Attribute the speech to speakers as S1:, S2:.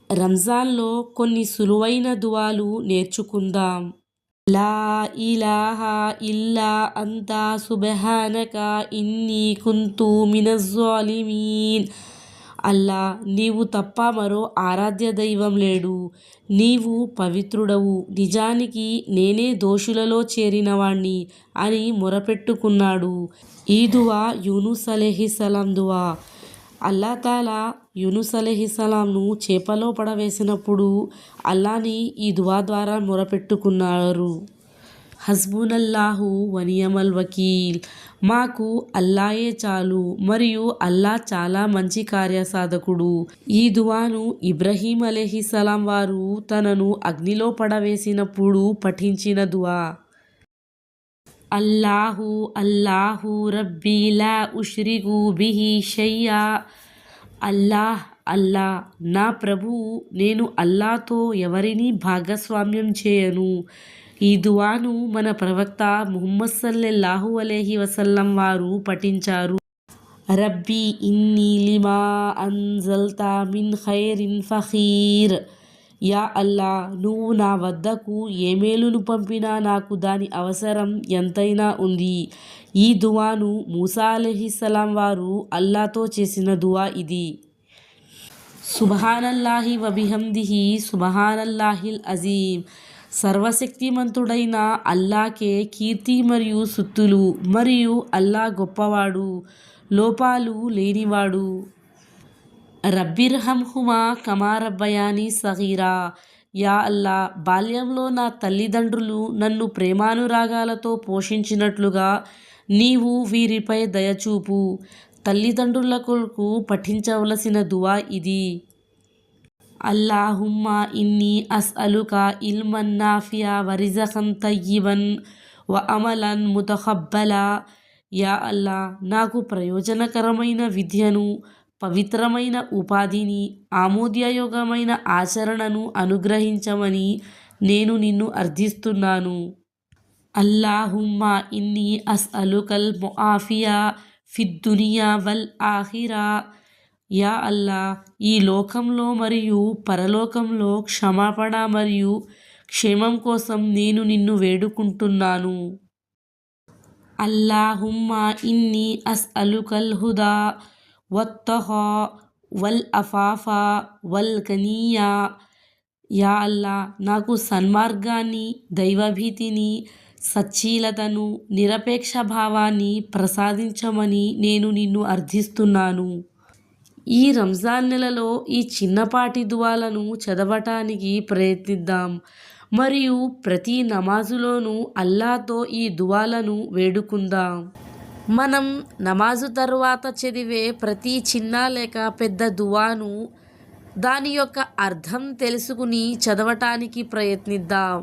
S1: రంజాన్లో కొన్ని సులువైన దువాలు నేర్చుకుందాం. లా ఇలాహా ఇల్లా అంతా సుబ్హానక ఇన్నీ కుంతు మినజ్జాలిమీన్. అల్లా, నీవు తప్ప మరో ఆరాధ్య దైవం లేడు, నీవు పవిత్రుడవు, నిజానికి నేనే దోషులలో చేరినవాణ్ణి అని మొరపెట్టుకున్నాడు. ఈ దువా యూనుస్ అలైహిస్సలాం దువా. అల్లాతాలా యూనుస్ అలైహిస్సలాంను చేపలో పడవేసినప్పుడు అల్లాని ఈ దువా ద్వారా మొరపెట్టుకున్నారు. హస్బునల్లాహు వనియమల్ వకీల్. మాకు అల్లాయే చాలు మరియు అల్లా చాలా మంచి కార్యసాధకుడు. ఈ దువాను ఇబ్రహీం అలైహిస్సలాం వారు తనను అగ్నిలో పడవేసినప్పుడు పఠించిన దువా. అల్లాహు అల్లాహు రబ్బీ లా ఉష్రికు బిహి షయ్యా. అల్లాహ్, అల్లా నా ప్రభువు, నేను అల్లాతో ఎవరినీ భాగస్వామ్యం చేయను. ఈ దువాను మన ప్రవక్త ముహమ్మద్ సల్లల్లాహు అలైహి వసల్లం వారు పఠించారు. రబ్బీ ఇన్నీ లిమా అన్జల్తా మిన్ ఖైరిన్ ఫఖీర్. యా అల్లా, నువ్వు నా వద్దకు ఏ మేలును పంపినా నాకు దాని అవసరం ఎంతైనా ఉంది. ఈ దువాను మూసా అలైహిస్సలాం వారు అల్లాతో చేసిన దువా ఇది. సుబ్హానల్లాహి వబిహమ్దిహి సుబ్హానల్లాహిల్ అజీమ్. సర్వశక్తిమంతుడైన అల్లాకే కీర్తి మరియు స్తుతులు. మరియు అల్లా గొప్పవాడు, లోపాలు లేనివాడు. రబ్బిర్హమ్హుమా కమా రబ్బయానీ సగీరా. యా అల్లా, బాల్యంలో నా తల్లిదండ్రులు నన్ను ప్రేమానురాగాలతో పోషించినట్లుగా నీవు వీరిపై దయచూపు. తల్లిదండ్రుల కొరకు పఠించవలసిన దువా ఇది. అల్లాహుమ్మా ఇన్నీ అస్అలుక ఇల్మన్ నాఫియా వ రిజకన్ తయ్యిబన్ వ అమలన్ ముతఖబ్బలా. యా అల్లా, నాకు ప్రయోజనకరమైన విద్యను, పవిత్రమైన ఉపాధిని, ఆమోదయోగమైన ఆచరణను అనుగ్రహించమని నేను నిన్ను అర్థిస్తున్నాను. అల్లాహుమ్మా ఇన్నీ అస్అలుకల్ ముఆఫియా ఫిద్దునియా వల్ ఆఖిరా. యా అల్లా, ఈ లోకంలో మరియు పరలోకంలో క్షమాపణ మరియు క్షేమం కోసం నేను నిన్ను వేడుకుంటున్నాను. అల్లాహుమ్మా ఇన్నీ అస్అలుకల్ హుదా వత్తఖా వల్ అఫాఫా వల్ గనియా. యా అల్లా, నాకు సన్మార్గాన్ని, దైవభీతిని, సచ్చీలతను, నిరపేక్ష భావాన్ని ప్రసాదించమని నేను నిన్ను అర్థిస్తున్నాను. ఈ రంజాన్ నెలలో ఈ చిన్నపాటి దువాలను చదవటానికి ప్రయత్నిద్దాం మరియు ప్రతి నమాజులోనూ అల్లాతో ఈ దువాలను వేడుకుందాం. మనం నమాజు తర్వాత చదివే ప్రతి చిన్న లేక పెద్ద దువాను దాని యొక్క అర్థం తెలుసుకుని చదవటానికి ప్రయత్నిద్దాం.